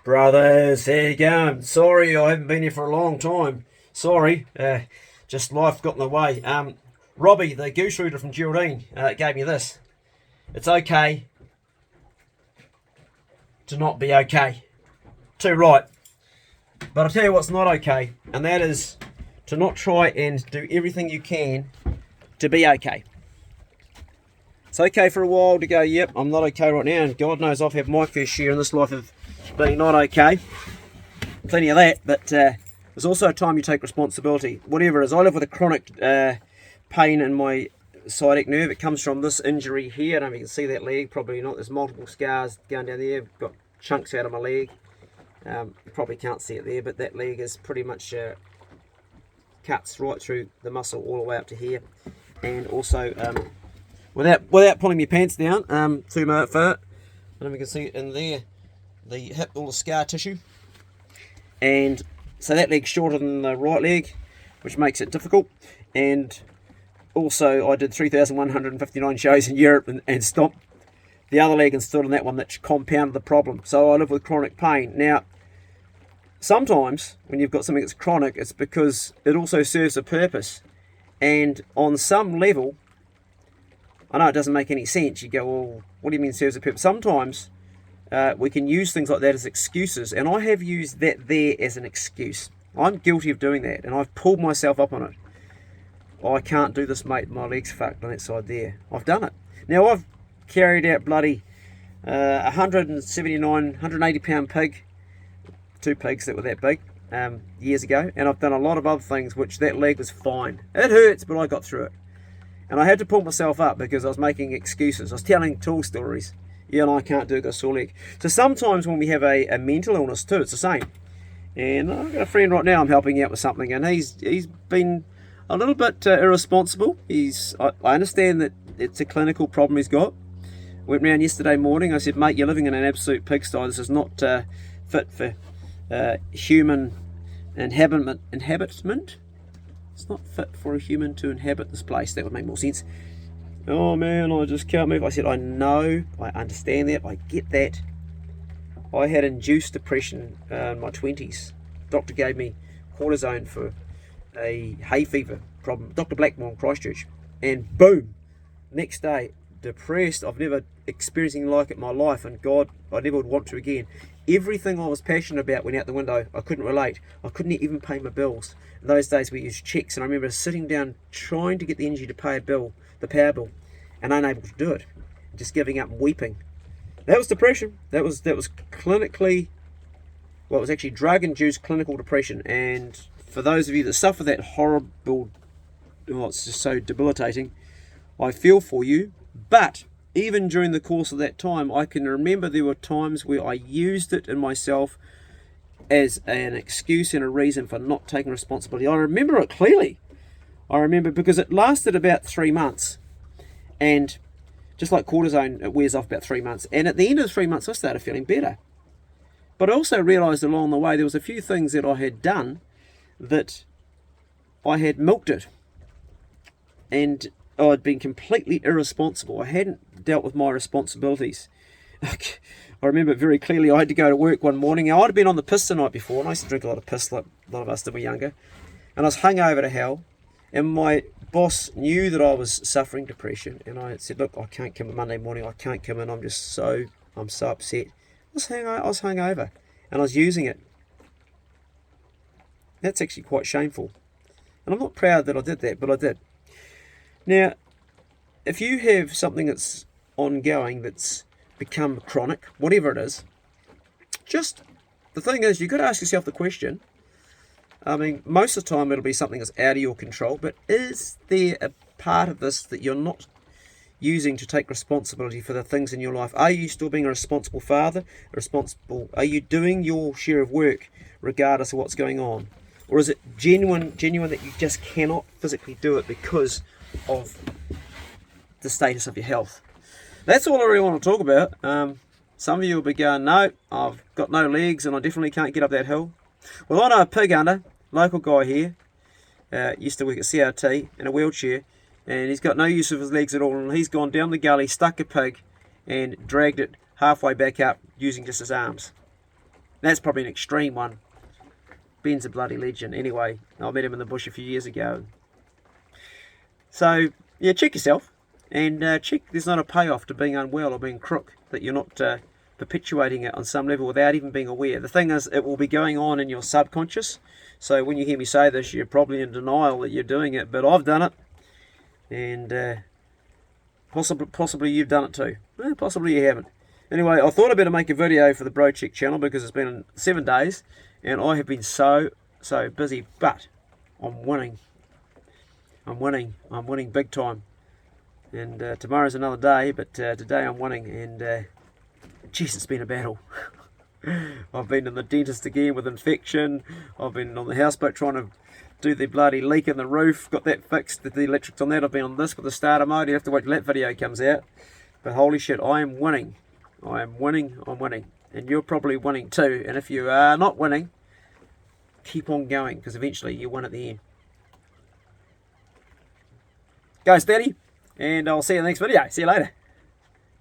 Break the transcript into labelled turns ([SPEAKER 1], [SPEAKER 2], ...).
[SPEAKER 1] Brothers, how you going? Sorry, I haven't been here for a long time. Sorry, just life got in the way. Robbie, the goose rooter from Geraldine, gave me this. It's okay to not be okay. Too right. But I'll tell you what's not okay, and that is to not try and do everything you can to be okay. It's okay for a while to go, yep, I'm not okay right now, and God knows I've had my fair share in this life of being not okay. Plenty of that, but there's also a time you take responsibility. Whatever it is, I live with a chronic pain in my sciatic nerve. It comes from this injury here. I don't know if you can see that leg, probably not. There's multiple scars going down there. I've got chunks out of my leg. You probably can't see it there, but that leg is pretty much cuts right through the muscle all the way up to here. And also, without pulling my pants down, to my foot, I don't know if you can see it in there, the hip, all the scar tissue. And so that leg's shorter than the right leg, which makes it difficult. And also, I did 3,159 shows in Europe and stomped the other leg and stood on that one, that compounded the problem. So I live with chronic pain. Now, sometimes when you've got something that's chronic, it's because it also serves a purpose. And on some level, I know it doesn't make any sense. You go, well, what do you mean serves a purpose? Sometimes we can use things like that as excuses. And I have used that there as an excuse. I'm guilty of doing that. And I've pulled myself up on it. I can't do this, mate. My leg's fucked on that side there. I've done it. Now, I've carried out bloody 179, 180 pound pig. 2 pigs that were that big years ago. And I've done a lot of other things which that leg was fine. It hurts, but I got through it. And I had to pull myself up because I was making excuses. I was telling tall stories. Yeah, and I can't do this sore leg. So sometimes when we have a mental illness too, it's the same. And I've got a friend right now I'm helping out with something, and he's been a little bit irresponsible. I understand that it's a clinical problem he's got. Went round yesterday morning. I said, mate, you're living in an absolute pigsty. This is not fit for human inhabitment. It's not fit for a human to inhabit this place. That would make more sense. Oh man, I just can't move. I said, I know, I understand that, I get that. I had induced depression in my 20s. Doctor gave me cortisone for a hay fever problem. Dr. Blackmore in Christchurch. And boom, next day, depressed. I've never experienced anything like it in my life, and God, I never would want to again. Everything I was passionate about went out the window. I couldn't relate. I couldn't even pay my bills. In those days we used checks, and I remember sitting down trying to get the energy to pay a bill, the power bill, and unable to do it. Just giving up and weeping. That was depression. That was clinically, well, it was actually drug-induced clinical depression. And for those of you that suffer that horrible, well, it's just so debilitating, I feel for you. But even during the course of that time, I can remember there were times where I used it in myself as an excuse and a reason for not taking responsibility. I remember it clearly. I remember because it lasted about 3 months. And just like cortisone, it wears off about 3 months. And at the end of the 3 months, I started feeling better. But I also realised along the way there was a few things that I had done that I had milked it. And I'd been completely irresponsible. I hadn't dealt with my responsibilities. I remember it very clearly. I had to go to work one morning. I'd been on the piss the night before, and I used to drink a lot of piss like a lot of us did when we were younger. And I was hungover to hell. And my boss knew that I was suffering depression. And I said, look, I can't come in Monday morning. I can't come in. I'm so upset. I was hungover. And I was using it. That's actually quite shameful. And I'm not proud that I did that, but I did. Now, if you have something that's ongoing, that's become chronic, whatever it is, just, the thing is, you've got to ask yourself the question, I mean, most of the time it'll be something that's out of your control, but is there a part of this that you're not using to take responsibility for the things in your life? Are you still being a responsible father, are you doing your share of work regardless of what's going on? Or is it genuine that you just cannot physically do it because of the status of your health? That's all I really want to talk about. Some of you will be going, no, I've got no legs and I definitely can't get up that hill. Well, I know a pig hunter, local guy here, used to work at CRT in a wheelchair, and he's got no use of his legs at all, and he's gone down the gully, stuck a pig, and dragged it halfway back up using just his arms. That's probably an extreme one. Ben's a bloody legend. Anyway, I met him in the bush a few years ago. So, yeah, check yourself. And check there's not a payoff to being unwell or being crook. That you're not perpetuating it on some level without even being aware. The thing is, it will be going on in your subconscious. So when you hear me say this, you're probably in denial that you're doing it. But I've done it. And possibly you've done it too. Possibly you haven't. Anyway, I thought I'd better make a video for the Brocheck channel because it's been 7 days. And I have been so busy. But I'm winning. I'm winning big time. And tomorrow's another day, but today I'm winning, and jeez, it's been a battle. I've been in the dentist again with infection. I've been on the houseboat trying to do the bloody leak in the roof, got that fixed, the electrics on that. I've been on this with the starter mode. You have to wait till that video comes out. But holy shit, I am winning. I'm winning. And you're probably winning too. And if you are not winning, keep on going, because eventually you win at the end. Go steady. And I'll see you in the next video. See you later.